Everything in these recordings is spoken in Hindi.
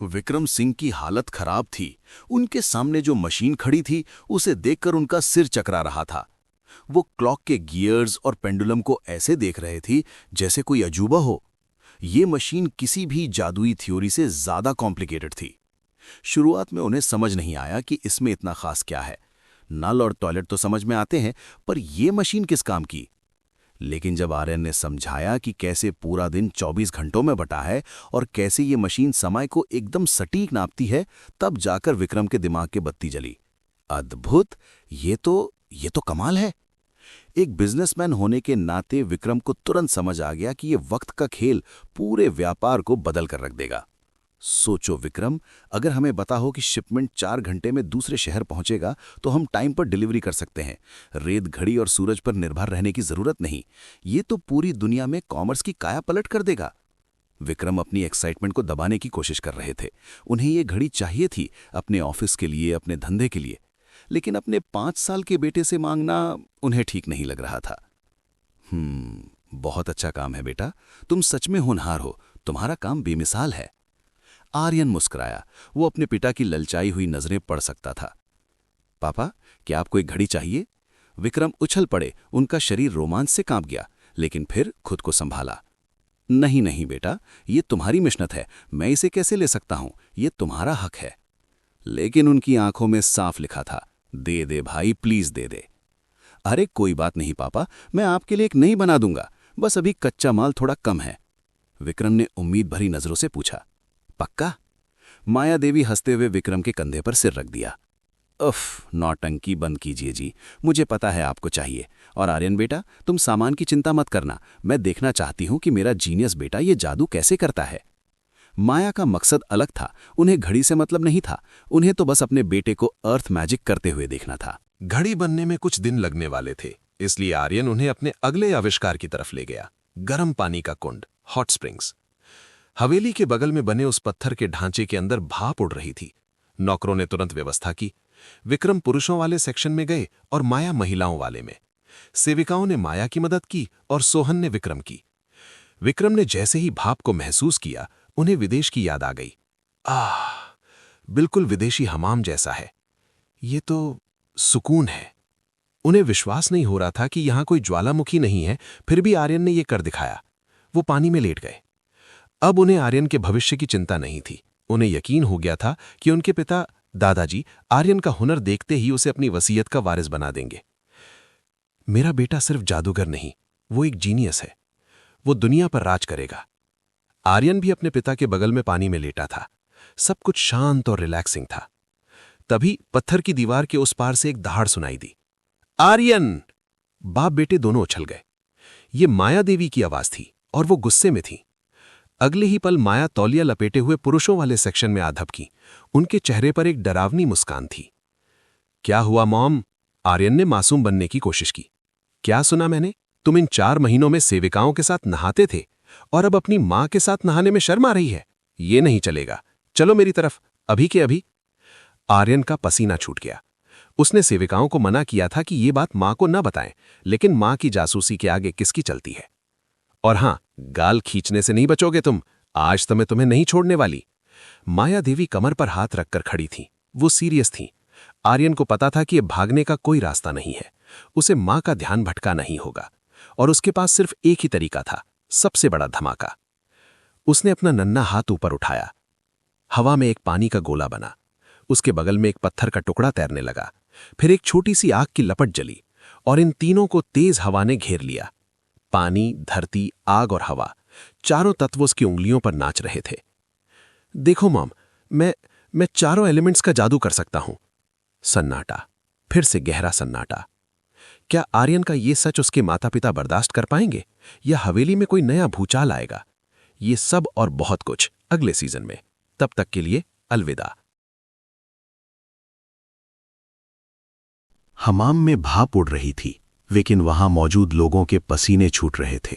विक्रम सिंह की हालत खराब थी। उनके सामने जो मशीन खड़ी थी उसे देखकर उनका सिर चकरा रहा था। वो क्लॉक के गियर्स और पेंडुलम को ऐसे देख रहे थी जैसे कोई अजूबा हो। ये मशीन किसी भी जादुई थ्योरी से ज्यादा कॉम्प्लिकेटेड थी। शुरुआत में उन्हें समझ नहीं आया कि इसमें इतना खास क्या है। नल और टॉयलेट तो समझ में आते हैं, पर यह मशीन किस काम की। लेकिन जब आर्यन ने समझाया कि कैसे पूरा दिन 24 घंटों में बटा है और कैसे ये मशीन समय को एकदम सटीक नापती है, तब जाकर विक्रम के दिमाग की बत्ती जली। अद्भुत! ये तो कमाल है। एक बिजनेसमैन होने के नाते विक्रम को तुरंत समझ आ गया कि ये वक्त का खेल पूरे व्यापार को बदल कर रख देगा। सोचो विक्रम, अगर हमें पता हो कि शिपमेंट 4 घंटे में दूसरे शहर पहुंचेगा तो हम टाइम पर डिलीवरी कर सकते हैं। रेत घड़ी और सूरज पर निर्भर रहने की जरूरत नहीं। ये तो पूरी दुनिया में कॉमर्स की काया पलट कर देगा। विक्रम अपनी एक्साइटमेंट को दबाने की कोशिश कर रहे थे। उन्हें ये घड़ी चाहिए थी, अपने ऑफिस के लिए, अपने धंधे के लिए। लेकिन अपने 5 साल के बेटे से मांगना उन्हें ठीक नहीं लग रहा था। बहुत अच्छा काम है बेटा, तुम सच में होनहार हो। तुम्हारा काम बेमिसाल है। आर्यन मुस्कुराया। वो अपने पिता की ललचाई हुई नजरें पढ़ सकता था। पापा, क्या आपको एक घड़ी चाहिए? विक्रम उछल पड़े। उनका शरीर रोमांच से कांप गया, लेकिन फिर खुद को संभाला। नहीं नहीं बेटा, ये तुम्हारी मिशनत है। मैं इसे कैसे ले सकता हूं? ये तुम्हारा हक है। लेकिन उनकी आंखों में साफ लिखा था, दे दे भाई, प्लीज दे दे। अरे कोई बात नहीं पापा, मैं आपके लिए एक नई बना दूंगा। बस अभी कच्चा माल थोड़ा कम है। विक्रम ने उम्मीद भरी नजरों से पूछा, पक्का? माया देवी हंसते हुए विक्रम के कंधे पर सिर रख दिया। उफ, नौटंकी बंद कीजिए जी, मुझे पता है आपको चाहिए। और आर्यन बेटा, तुम सामान की चिंता मत करना। मैं देखना चाहती हूं कि मेरा जीनियस बेटा ये जादू कैसे करता है। माया का मकसद अलग था। उन्हें घड़ी से मतलब नहीं था। उन्हें तो बस अपने बेटे को अर्थ मैजिक करते हुए देखना था। घड़ी बनने में कुछ दिन लगने वाले थे, इसलिए आर्यन उन्हें अपने अगले आविष्कार की तरफ ले गया। गर्म पानी का कुंड, हॉट स्प्रिंग्स। हवेली के बगल में बने उस पत्थर के ढांचे के अंदर भाप उड़ रही थी। नौकरों ने तुरंत व्यवस्था की। विक्रम पुरुषों वाले सेक्शन में गए और माया महिलाओं वाले में। सेविकाओं ने माया की मदद की और सोहन ने विक्रम की। विक्रम ने जैसे ही भाप को महसूस किया, उन्हें विदेश की याद आ गई। बिल्कुल विदेशी हमाम जैसा है। ये तो सुकून है। उन्हें विश्वास नहीं हो रहा था कि यहां कोई ज्वालामुखी नहीं है, फिर भी आर्यन ने यह कर दिखाया। वो पानी में लेट गए। अब उन्हें आर्यन के भविष्य की चिंता नहीं थी। उन्हें यकीन हो गया था कि उनके पिता दादाजी आर्यन का हुनर देखते ही उसे अपनी वसीयत का वारिस बना देंगे। मेरा बेटा सिर्फ जादूगर नहीं, वो एक जीनियस है। वो दुनिया पर राज करेगा। आर्यन भी अपने पिता के बगल में पानी में लेटा था। सब कुछ शांत और रिलैक्सिंग था। तभी पत्थर की दीवार के उस पार से एक दहाड़ सुनाई दी। आर्यन! बाप बेटे दोनों उछल गए। ये माया देवी की आवाज थी और वो गुस्से में थी। अगले ही पल माया तौलिया लपेटे हुए पुरुषों वाले सेक्शन में आ धपकी। उनके चेहरे पर एक डरावनी मुस्कान थी। क्या हुआ मॉम? आर्यन ने मासूम बनने की कोशिश की। क्या सुना मैंने? तुम इन 4 महीनों में सेविकाओं के साथ नहाते थे और अब अपनी मां के साथ नहाने में शर्म आ रही है। ये नहीं चलेगा। चलो मेरी तरफ, अभी के अभी। आर्यन का पसीना छूट गया। उसने सेविकाओं को मना किया था कि ये बात मां को न बताएं, लेकिन मां की जासूसी के आगे किसकी चलती है। और हां, गाल खींचने से नहीं बचोगे तुम। आज तो मैं तुम्हें नहीं छोड़ने वाली। माया देवी कमर पर हाथ रखकर खड़ी थी। वो सीरियस थी। आर्यन को पता था कि ये भागने का कोई रास्ता नहीं है। उसे मां का ध्यान भटका नहीं होगा। और उसके पास सिर्फ एक ही तरीका था, सबसे बड़ा धमाका। उसने अपना नन्हा हाथ ऊपर उठाया। हवा में एक पानी का गोला बना। उसके बगल में एक पत्थर का टुकड़ा तैरने लगा। फिर एक छोटी सी आग की लपट जली और इन तीनों को तेज हवा ने घेर लिया। पानी, धरती, आग और हवा, चारों तत्व उसकी उंगलियों पर नाच रहे थे। देखो मॉम, मैं चारों एलिमेंट्स का जादू कर सकता हूं। सन्नाटा, फिर से गहरा सन्नाटा। क्या आर्यन का ये सच उसके माता पिता बर्दाश्त कर पाएंगे, या हवेली में कोई नया भूचाल आएगा? ये सब और बहुत कुछ अगले सीजन में। तब तक के लिए अलविदा। हमाम में भाप उड़ रही थी, लेकिन वहां मौजूद लोगों के पसीने छूट रहे थे।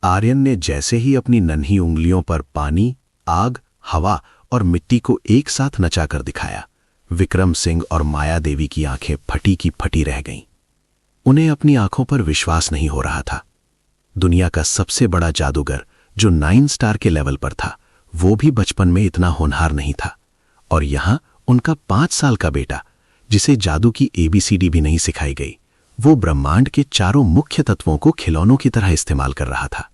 आर्यन ने जैसे ही अपनी नन्ही उंगलियों पर पानी, आग, हवा और मिट्टी को एक साथ नचाकर दिखाया, विक्रम सिंह और माया देवी की आंखें फटी की फटी रह गईं। उन्हें अपनी आंखों पर विश्वास नहीं हो रहा था। दुनिया का सबसे बड़ा जादूगर, जो 9 स्टार के लेवल पर था, वो भी बचपन में इतना होनहार नहीं था, और यहां उनका 5 साल का बेटा, जिसे जादू की ABCD भी नहीं सिखाई गई, वो ब्रह्मांड के चारों मुख्य तत्वों को खिलौनों की तरह इस्तेमाल कर रहा था।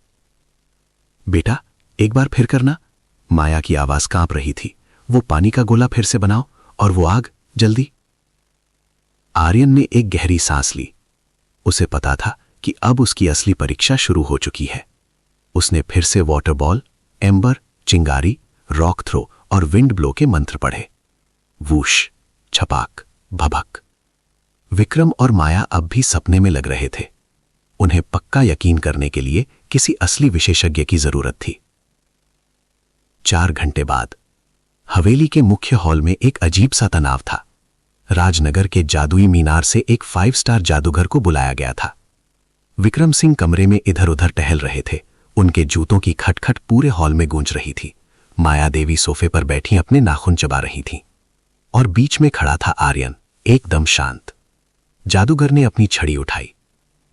बेटा, एक बार फिर करना। माया की आवाज कांप रही थी। वो पानी का गोला फिर से बनाओ, और वो आग, जल्दी। आर्यन ने एक गहरी सांस ली। उसे पता था कि अब उसकी असली परीक्षा शुरू हो चुकी है। उसने फिर से वाटर बॉल, एम्बर, चिंगारी, रॉक थ्रो और विंड ब्लो के मंत्र पढ़े। वूश, छपाक, भभक। विक्रम और माया अब भी सपने में लग रहे थे। उन्हें पक्का यकीन करने के लिए किसी असली विशेषज्ञ की जरूरत थी। 4 घंटे बाद हवेली के मुख्य हॉल में एक अजीब सा तनाव था। राजनगर के जादुई मीनार से एक 5 स्टार जादूगर को बुलाया गया था। विक्रम सिंह कमरे में इधर उधर टहल रहे थे। उनके जूतों की खटखट पूरे हॉल में गूंज रही थी। माया देवी सोफे पर बैठी अपने नाखून चबा रही थी, और बीच में खड़ा था आर्यन, एकदम शांत। जादूगर ने अपनी छड़ी उठाई।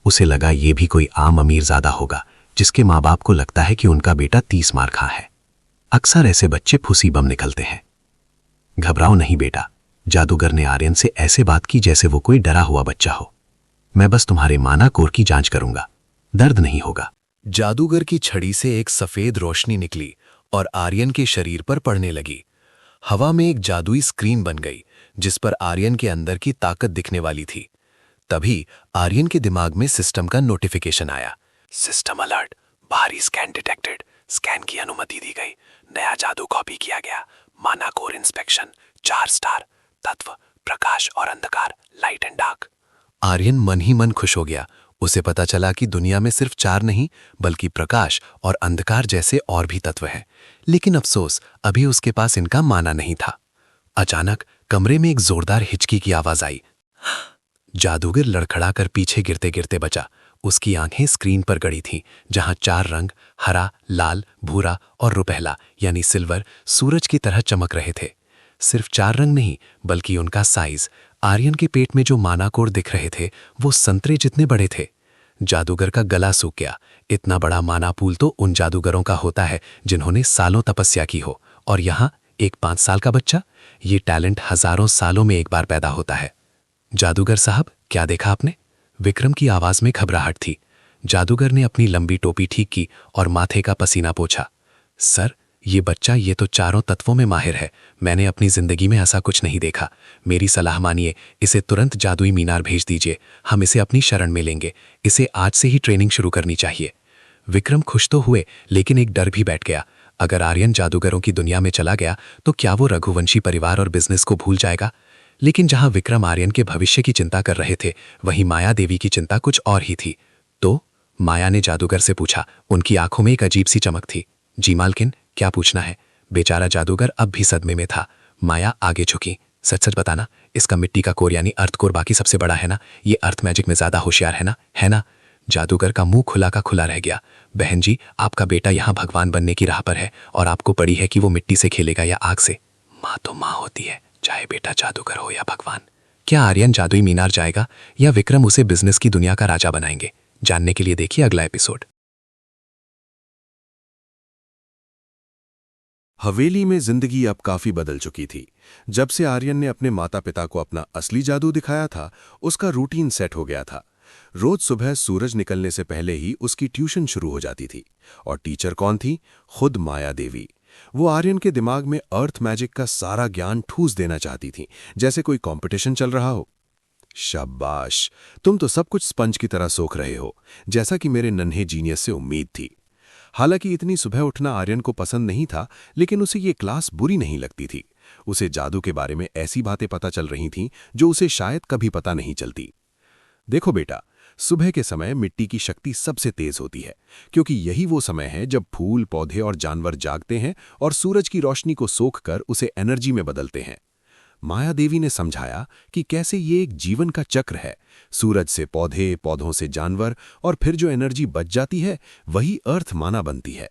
उसे लगा ये भी कोई आम अमीरजादा होगा जिसके माँ बाप को लगता है कि उनका बेटा 30 मार खा है। अक्सर ऐसे बच्चे फुसी बम निकलते हैं। घबराओ नहीं बेटा, जादूगर ने आर्यन से ऐसे बात की जैसे वो कोई डरा हुआ बच्चा हो। मैं बस तुम्हारे माना कोर की जांच करूंगा, दर्द नहीं होगा। जादूगर की छड़ी से एक सफेद रोशनी निकली और आर्यन के शरीर पर पड़ने लगी। हवा में एक जादुई स्क्रीन बन गई जिस पर आर्यन के अंदर की ताकत दिखने वाली थी। तभी आर्यन के दिमाग में सिस्टम का नोटिफिकेशन आया। सिस्टम अलर्ट, बाहरी स्कैन डिटेक्टेड, स्कैन की अनुमति दी गई, नया जादू कॉपी किया गया, माना कोर इंस्पेक्शन, 4 स्टार, तत्व प्रकाश और अंधकार, लाइट एंड डार्क। आर्यन मन ही मन खुश हो गया। उसे पता चला कि दुनिया में सिर्फ 4 नहीं बल्कि प्रकाश और अंधकार जैसे और भी तत्व हैं। लेकिन अफसोस, अभी उसके पास इनका माना नहीं था। अचानक कमरे में एक जोरदार हिचकी की आवाज आई। जादूगर लड़खड़ाकर पीछे गिरते गिरते बचा। उसकी आंखें स्क्रीन पर गड़ी थीं, जहां 4 रंग, हरा, लाल, भूरा और रुपहला यानी सिल्वर, सूरज की तरह चमक रहे थे। सिर्फ 4 रंग नहीं बल्कि उनका साइज, आर्यन के पेट में जो माना कोर दिख रहे थे वो संतरे जितने बड़े थे। जादूगर का गला सूख गया। इतना बड़ा माना पूल तो उन जादूगरों का होता है जिन्होंने सालों तपस्या की हो, और यहाँ एक 5 साल का बच्चा। ये टैलेंट हजारों सालों में एक बार पैदा होता है। जादूगर साहब, क्या देखा आपने? विक्रम की आवाज में घबराहट थी। जादूगर ने अपनी लंबी टोपी ठीक की और माथे का पसीना पोंछा। सर, ये बच्चा ये तो चारों तत्वों में माहिर है। मैंने अपनी जिंदगी में ऐसा कुछ नहीं देखा। मेरी सलाह मानिए, इसे तुरंत जादुई मीनार भेज दीजिए। हम इसे अपनी शरण में लेंगे। इसे आज से ही ट्रेनिंग शुरू करनी चाहिए। विक्रम खुश तो हुए, लेकिन एक डर भी बैठ गया। अगर आर्यन जादूगरों की दुनिया में चला गया तो क्या वो रघुवंशी परिवार और बिजनेस को भूल जाएगा? लेकिन जहां विक्रम आर्यन के भविष्य की चिंता कर रहे थे, वहीं माया देवी की चिंता कुछ और ही थी। तो माया ने जादूगर से पूछा। उनकी आंखों में एक अजीब सी चमक थी। जी मालकिन, क्या पूछना है? बेचारा जादूगर अब भी सदमे में था। माया आगे झुकी। सच सच बताना, इसका मिट्टी का कोर यानी अर्थ कोर बाकी सबसे बड़ा है ना? ये अर्थ मैजिक में ज्यादा होशियार है ना? है ना? जादूगर का मुंह खुला का खुला रह गया। बहन जी, आपका बेटा यहाँ भगवान बनने की राह पर है, और आपको पड़ी है कि वो मिट्टी से खेलेगा या आग से। माँ तो माँ होती है, चाहे बेटा जादूगर हो या भगवान। क्या आर्यन जादुई मीनार जाएगा या विक्रम उसे बिजनेस की दुनिया का राजा बनाएंगे? जानने के लिए देखिए अगला एपिसोड। हवेली में जिंदगी अब काफी बदल चुकी थी। जब से आर्यन ने अपने माता पिता को अपना असली जादू दिखाया था, उसका रूटीन सेट हो गया था। रोज सुबह सूरज निकलने से पहले ही उसकी ट्यूशन शुरू हो जाती थी। और टीचर कौन थी? खुद माया देवी। वो आर्यन के दिमाग में अर्थ मैजिक का सारा ज्ञान ठूस देना चाहती थी, जैसे कोई कंपटीशन चल रहा हो। शाबाश, तुम तो सब कुछ स्पंज की तरह सोख रहे हो, जैसा कि मेरे नन्हे जीनियस से उम्मीद थी। हालांकि इतनी सुबह उठना आर्यन को पसंद नहीं था, लेकिन उसे ये क्लास बुरी नहीं लगती थी। उसे जादू के बारे में ऐसी बातें पता चल रही थीं जो उसे शायद कभी पता नहीं चलती। देखो बेटा, सुबह के समय मिट्टी की शक्ति सबसे तेज होती है, क्योंकि यही वो समय है जब फूल, पौधे और जानवर जागते हैं और सूरज की रोशनी को सोखकर उसे एनर्जी में बदलते हैं। माया देवी ने समझाया कि कैसे ये एक जीवन का चक्र है। सूरज से पौधे, पौधों से जानवर, और फिर जो एनर्जी बच जाती है वही अर्थ माना बनती है।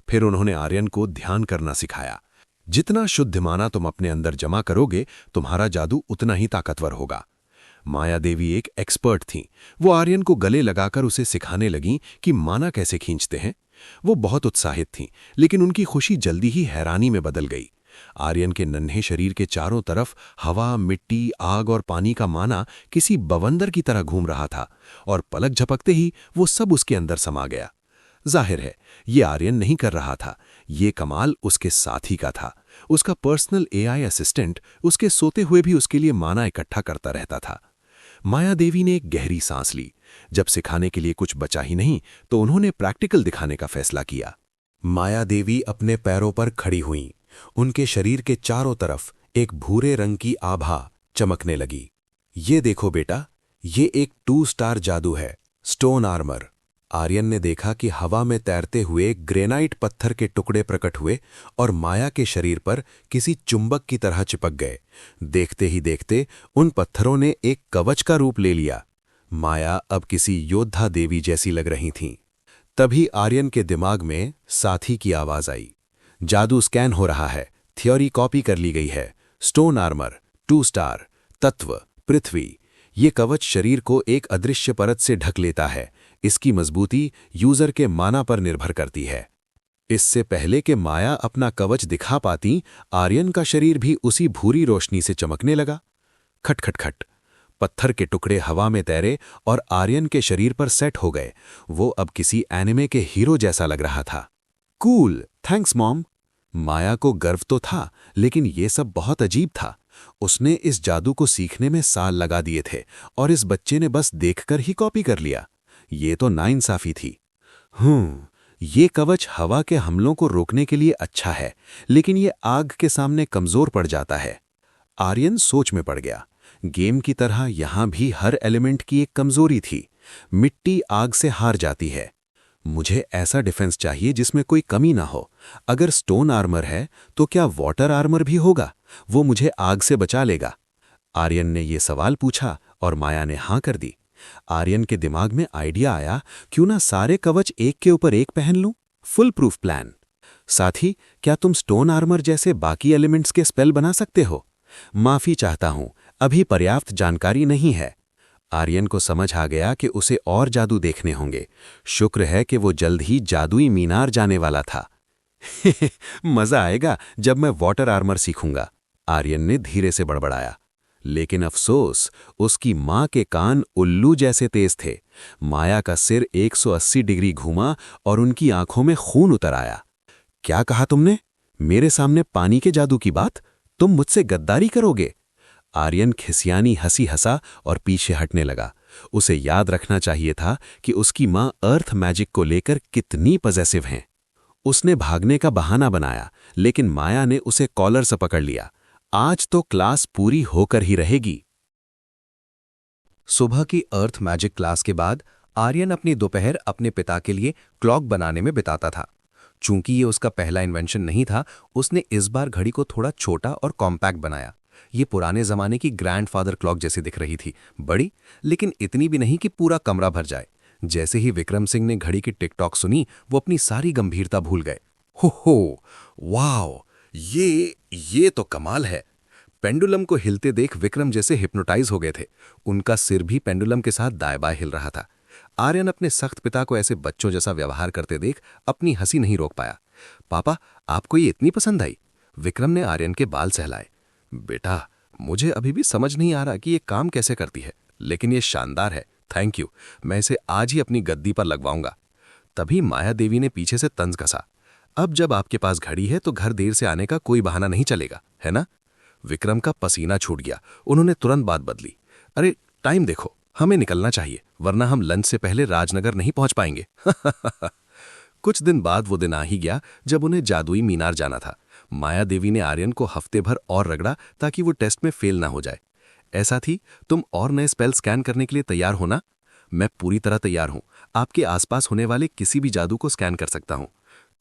फिर उन्होंने आर्यन को ध्यान करना सिखाया। जितना शुद्ध माना तुम अपने अंदर जमा करोगे, तुम्हारा जादू उतना ही ताकतवर होगा। माया देवी एक एक्सपर्ट थीं। वो आर्यन को गले लगाकर उसे सिखाने लगीं कि माना कैसे खींचते हैं, वो बहुत उत्साहित थीं, लेकिन उनकी खुशी जल्दी ही हैरानी में बदल गई। आर्यन के नन्हे शरीर के चारों तरफ हवा, मिट्टी, आग और पानी का माना किसी बवंदर की तरह घूम रहा था, और पलक झपकते ही वो सब उसके अंदर समा गया। जाहिर है, ये आर्यन नहीं कर रहा था, ये कमाल उसके साथी का था। उसका पर्सनल एआई असिस्टेंट उसके सोते हुए भी उसके लिए माना इकट्ठा करता रहता था। माया देवी ने एक गहरी सांस ली। जब सिखाने के लिए कुछ बचा ही नहीं, तो उन्होंने प्रैक्टिकल दिखाने का फैसला किया। माया देवी अपने पैरों पर खड़ी हुईं। उनके शरीर के चारों तरफ एक भूरे रंग की आभा चमकने लगी। ये देखो बेटा, ये एक 2 स्टार जादू है, स्टोन आर्मर। आर्यन ने देखा कि हवा में तैरते हुए ग्रेनाइट पत्थर के टुकड़े प्रकट हुए और माया के शरीर पर किसी चुंबक की तरह चिपक गए। देखते ही देखते उन पत्थरों ने एक कवच का रूप ले लिया। माया अब किसी योद्धा देवी जैसी लग रही थीं। तभी आर्यन के दिमाग में साथी की आवाज आई। जादू स्कैन हो रहा है, थ्योरी कॉपी कर ली गई है। स्टोन आर्मर, 2 स्टार, तत्व पृथ्वी। ये कवच शरीर को एक अदृश्य परत से ढक लेता है। इसकी मजबूती यूजर के माना पर निर्भर करती है। इससे पहले कि माया अपना कवच दिखा पाती, आर्यन का शरीर भी उसी भूरी रोशनी से चमकने लगा। खट खट खट, पत्थर के टुकड़े हवा में तैरे और आर्यन के शरीर पर सेट हो गए। वो अब किसी एनिमे के हीरो जैसा लग रहा था। Cool, thanks mom. माया को गर्व तो था, लेकिन ये सब बहुत अजीब था। उसने इस जादू को सीखने में साल लगा दिए थे, और इस बच्चे ने बस देखकर ही कॉपी कर लिया। ये तो नाइंसाफी थी। ये कवच हवा के हमलों को रोकने के लिए अच्छा है, लेकिन ये आग के सामने कमजोर पड़ जाता है। आर्यन सोच में पड़ गया। गेम की तरह यहां भी हर एलिमेंट की एक कमजोरी थी। मिट्टी आग से हार जाती है। मुझे ऐसा डिफेंस चाहिए जिसमें कोई कमी ना हो। अगर स्टोन आर्मर है, तो क्या वाटर आर्मर भी होगा? वो मुझे आग से बचा लेगा। आर्यन ने ये सवाल पूछा और माया ने हां कर दी। आर्यन के दिमाग में आइडिया आया, क्यों ना सारे कवच एक के ऊपर एक पहन लूं? Full proof plan. साथी, क्या तुम स्टोन आर्मर जैसे बाकी एलिमेंट्स के स्पेल बना सकते हो? माफी चाहता हूं, अभी पर्याप्त जानकारी नहीं है। आर्यन को समझ आ गया कि उसे और जादू देखने होंगे। शुक्र है कि वो जल्द ही जादुई मीनार जाने वाला था। मजा आएगा जब मैं वाटर आर्मर सीखूंगा, आर्यन ने धीरे से बड़बड़ाया। लेकिन अफसोस, उसकी मां के कान उल्लू जैसे तेज थे। माया का सिर 180 डिग्री घूमा और उनकी आंखों में खून उतर आया। क्या कहा तुमने? मेरे सामने पानी के जादू की बात? तुम मुझसे गद्दारी करोगे? आर्यन खिसियानी हंसी हंसा और पीछे हटने लगा। उसे याद रखना चाहिए था कि उसकी मां अर्थ मैजिक को लेकर कितनी पॉजेसिव हैं। उसने भागने का बहाना बनाया, लेकिन माया ने उसे कॉलर से पकड़ लिया। आज तो क्लास पूरी होकर ही रहेगी। सुबह की अर्थ मैजिक क्लास के बाद आर्यन अपनी दोपहर अपने पिता के लिए क्लॉक बनाने में बिताता था। चूंकि ये उसका पहला इन्वेंशन नहीं था, उसने इस बार घड़ी को थोड़ा छोटा और कॉम्पैक्ट बनाया। ये पुराने जमाने की ग्रैंडफादर क्लॉक जैसी दिख रही थी, बड़ी, लेकिन इतनी भी नहीं कि पूरा कमरा भर जाए। जैसे ही विक्रम सिंह ने घड़ी की टिक-टॉक सुनी, वो अपनी सारी गंभीरता भूल गए। हो, वाओ, ये तो कमाल है। पेंडुलम को हिलते देख विक्रम जैसे हिप्नोटाइज हो गए थे। उनका सिर भी पेंडुलम के साथ दाएं-बाएं हिल रहा था। आर्यन अपने सख्त पिता को ऐसे बच्चों जैसा व्यवहार करते देख अपनी हंसी नहीं रोक पाया। पापा, आपको ये इतनी पसंद आई? विक्रम ने आर्यन के बाल सहलाए। बेटा, मुझे अभी भी समझ नहीं आ रहा कि ये काम कैसे करती है, लेकिन ये शानदार है, थैंक यू। मैं इसे आज ही अपनी गद्दी पर लगवाऊंगा। तभी माया देवी ने पीछे से तंज कसा। अब जब आपके पास घड़ी है तो घर देर से आने का कोई बहाना नहीं चलेगा, है ना? विक्रम का पसीना छूट गया। उन्होंने तुरंत बात बदली। अरे टाइम देखो, हमें निकलना चाहिए, वरना हम लंच से पहले राजनगर नहीं पहुंच पाएंगे। कुछ दिन बाद वो दिन आ ही गया जब उन्हें जादुई मीनार जाना था। माया देवी ने आर्यन को हफ्ते भर और रगड़ा ताकि वो टेस्ट में फेल ना हो जाए। ऐसा थी, तुम और नए स्पेल स्कैन करने के लिए तैयार हो ना? मैं पूरी तरह तैयार हूं। आपके आसपास होने वाले किसी भी जादू को स्कैन कर सकता हूं।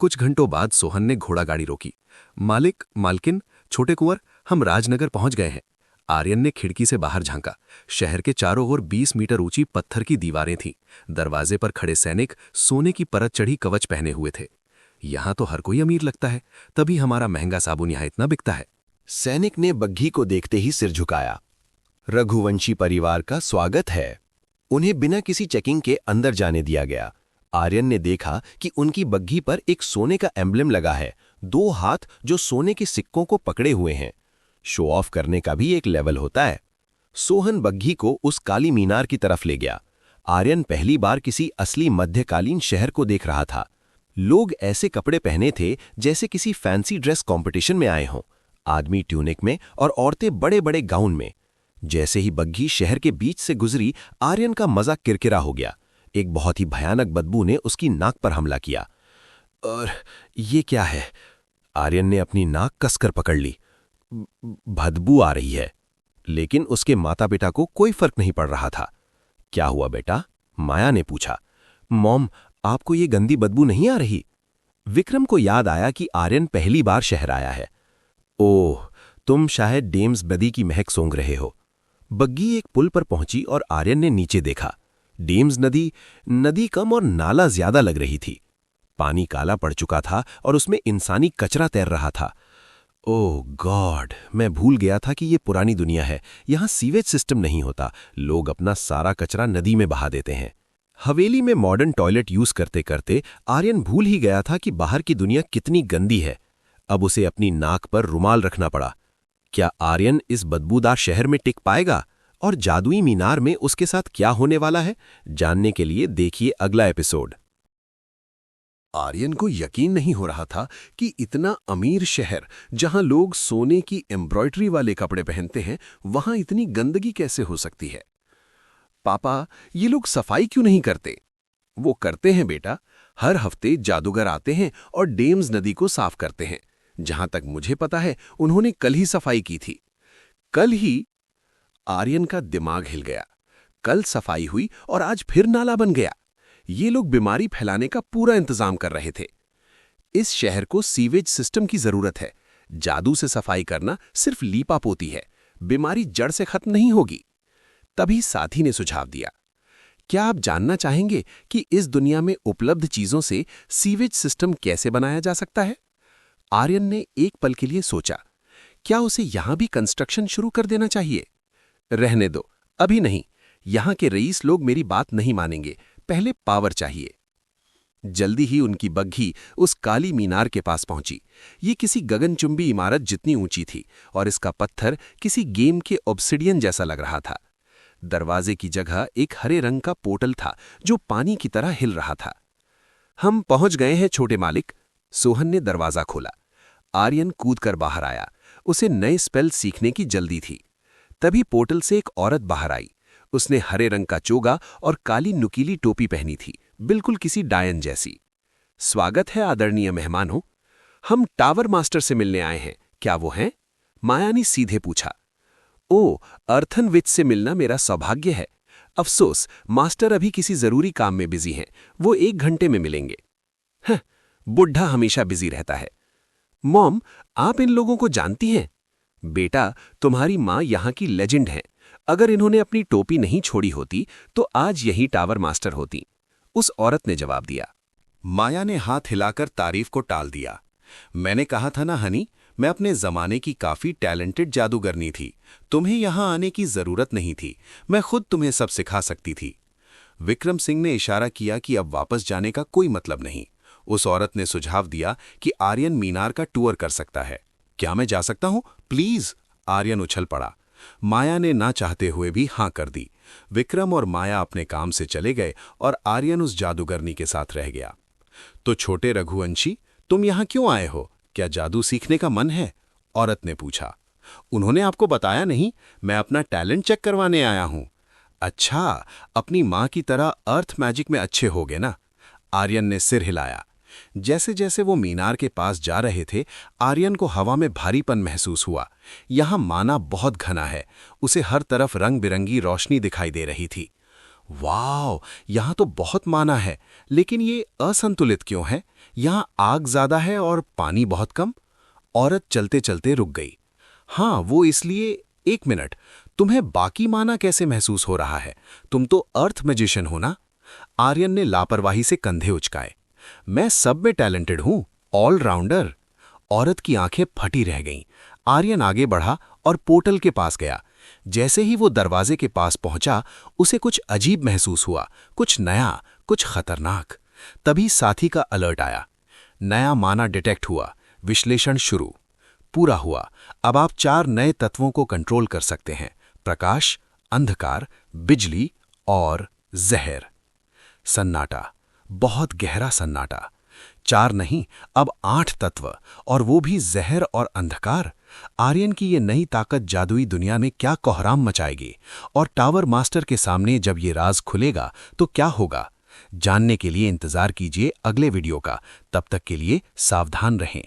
कुछ घंटों बाद सोहन ने घोड़ा गाड़ी रोकी। मालिक, मालकिन, छोटे कुंवर, हम राजनगर पहुंच गए हैं। आर्यन ने खिड़की से बाहर झांका। शहर के चारों ओर 20 मीटर ऊंची पत्थर की दीवारें थीं। दरवाजे पर खड़े सैनिक सोने की परत चढ़ी कवच पहने हुए थे। यहां तो हर कोई अमीर लगता है, तभी हमारा महंगा साबुन यहां इतना बिकता है। सैनिक ने बग्घी को देखते ही सिर झुकाया। रघुवंशी परिवार का स्वागत है। उन्हें बिना किसी चेकिंग के अंदर जाने दिया गया। आर्यन ने देखा कि उनकी बग्घी पर एक सोने का एम्ब्लेम लगा है, 2 हाथ जो सोने के सिक्कों को पकड़े हुए हैं। शो ऑफ करने का भी एक लेवल होता है। सोहन बग्घी को उस काली मीनार की तरफ ले गया। आर्यन पहली बार किसी असली मध्यकालीन शहर को देख रहा था। लोग ऐसे कपड़े पहने थे जैसे किसी फैंसी ड्रेस कंपटीशन में आए हों, आदमी ट्यूनिक में और औरतें बड़े बड़े गाउन में। जैसे ही बग्घी शहर के बीच से गुजरी, आर्यन का मजा किरकिरा हो गया। एक बहुत ही भयानक बदबू ने उसकी नाक पर हमला किया। और ये क्या है? आर्यन ने अपनी नाक कसकर पकड़ ली। बदबू आ रही है, लेकिन उसके माता पिता को कोई फर्क नहीं पड़ रहा था। क्या हुआ बेटा? माया ने पूछा। मॉम, आपको ये गंदी बदबू नहीं आ रही? विक्रम को याद आया कि आर्यन पहली बार शहर आया है। ओह, तुम शायद डेम्स बदी की महक सूंघ रहे हो। बग्घी एक पुल पर पहुंची और आर्यन ने नीचे देखा। डेम्स नदी कम और नाला ज्यादा लग रही थी। पानी काला पड़ चुका था और उसमें इंसानी कचरा तैर रहा था। ओह गॉड, मैं भूल गया था कि ये पुरानी दुनिया है। यहां सीवेज सिस्टम नहीं होता। लोग अपना सारा कचरा नदी में बहा देते हैं। हवेली में मॉडर्न टॉयलेट यूज करते करते आर्यन भूल ही गया था कि बाहर की दुनिया कितनी गंदी है। अब उसे अपनी नाक पर रुमाल रखना पड़ा। क्या आर्यन इस बदबूदार शहर में टिक पाएगा? और जादुई मीनार में उसके साथ क्या होने वाला है, जानने के लिए देखिए अगला एपिसोड। आर्यन को यकीन नहीं हो रहा था कि इतना अमीर शहर, जहां लोग सोने की एम्ब्रॉयडरी वाले कपड़े पहनते हैं, वहां इतनी गंदगी कैसे हो सकती है। पापा, ये लोग सफाई क्यों नहीं करते? वो करते हैं बेटा। हर हफ्ते जादूगर आते हैं और डेम्स नदी को साफ करते हैं। जहां तक मुझे पता है, उन्होंने कल ही सफाई की थी। कल ही? आर्यन का दिमाग हिल गया। कल सफाई हुई और आज फिर नाला बन गया। ये लोग बीमारी फैलाने का पूरा इंतजाम कर रहे थे। इस शहर को सीवेज सिस्टम की जरूरत है। जादू से सफाई करना सिर्फ लीपापोती है। बीमारी जड़ से खत्म नहीं होगी। तभी साथी ने सुझाव दिया, क्या आप जानना चाहेंगे कि इस दुनिया में उपलब्ध चीजों से सीवेज सिस्टम कैसे बनाया जा सकता है? आर्यन ने एक पल के लिए सोचा, क्या उसे यहां भी कंस्ट्रक्शन शुरू कर देना चाहिए? रहने दो, अभी नहीं। यहां के रईस लोग मेरी बात नहीं मानेंगे। पहले पावर चाहिए। जल्दी ही उनकी बग्घी उस काली मीनार के पास पहुंची। ये किसी गगनचुंबी इमारत जितनी ऊंची थी और इसका पत्थर किसी गेम के ऑब्सिडियन जैसा लग रहा था। दरवाजे की जगह एक हरे रंग का पोर्टल था जो पानी की तरह हिल रहा था। हम पहुंच गए हैं छोटे मालिक। सोहन ने दरवाजा खोला। आर्यन कूदकर बाहर आया। उसे नए स्पेल सीखने की जल्दी थी। तभी पोर्टल से एक औरत बाहर आई। उसने हरे रंग का चोगा और काली नुकीली टोपी पहनी थी, बिल्कुल किसी डायन जैसी। स्वागत है आदरणीय मेहमानों। हम टावर मास्टर से मिलने आए हैं। क्या वो हैं? माया ने सीधे पूछा। ओ, अर्थन विच से मिलना मेरा सौभाग्य है। अफसोस, मास्टर अभी किसी जरूरी काम में बिजी हैं। वो 1 घंटे में मिलेंगे। हं, बुढ़ा हमेशा बिजी रहता है। मॉम, आप इन लोगों को जानती हैं? बेटा, तुम्हारी माँ यहाँ की लेजेंड है। अगर इन्होंने अपनी टोपी नहीं छोड़ी होती तो आज यही टावर मास्टर होती, उस औरत ने जवाब दिया। माया ने हाथ हिलाकर तारीफ को टाल दिया। मैंने कहा था ना हनी, मैं अपने जमाने की काफी टैलेंटेड जादूगरनी थी। तुम्हें यहां आने की जरूरत नहीं थी। मैं खुद तुम्हें सब सिखा सकती थी। विक्रम सिंह ने इशारा किया कि अब वापस जाने का कोई मतलब नहीं। उस औरत ने सुझाव दिया कि आर्यन मीनार का टूर कर सकता है। क्या मैं जा सकता हूं प्लीज? आर्यन उछल पड़ा। माया ने ना चाहते हुए भी हां कर दी। विक्रम और माया अपने काम से चले गए और आर्यन उस जादूगरनी के साथ रह गया। तो छोटे रघुवंशी, तुम यहां क्यों आए हो? क्या जादू सीखने का मन है? औरत ने पूछा। उन्होंने आपको बताया नहीं? मैं अपना टैलेंट चेक करवाने आया हूं। अच्छा, अपनी मां की तरह अर्थ मैजिक में अच्छे होगे ना? आर्यन ने सिर हिलाया। जैसे जैसे वो मीनार के पास जा रहे थे, आर्यन को हवा में भारीपन महसूस हुआ। यहां माना बहुत घना है। उसे हर तरफ रंग बिरंगी रोशनी दिखाई दे रही थी। वाह, यहां तो बहुत माना है, लेकिन ये असंतुलित क्यों है? यहां आग ज्यादा है और पानी बहुत कम। औरत चलते चलते रुक गई। हाँ, वो इसलिए। 1 मिनट, तुम्हें बाकी माना कैसे महसूस हो रहा है? तुम तो अर्थ मैजिशियन हो ना? आर्यन ने लापरवाही से कंधे उचकाए। मैं सब में टैलेंटेड हूं, ऑलराउंडर। औरत की आंखें फटी रह गईं। आर्यन आगे बढ़ा और पोर्टल के पास गया। जैसे ही वो दरवाजे के पास पहुंचा, उसे कुछ अजीब महसूस हुआ, कुछ नया, कुछ खतरनाक। तभी साथी का अलर्ट आया। नया माना डिटेक्ट हुआ, विश्लेषण शुरू। पूरा हुआ। अब आप 4 नए तत्वों को कंट्रोल कर सकते हैं: प्रकाश, अंधकार, बिजली और जहर। सन्नाटा, बहुत गहरा सन्नाटा। 4 नहीं, अब 8 तत्व, और वो भी जहर और अंधकार। आर्यन की ये नई ताकत जादुई दुनिया में क्या कोहराम मचाएगी, और टावर मास्टर के सामने जब ये राज खुलेगा तो क्या होगा? जानने के लिए इंतजार कीजिए अगले वीडियो का। तब तक के लिए सावधान रहें।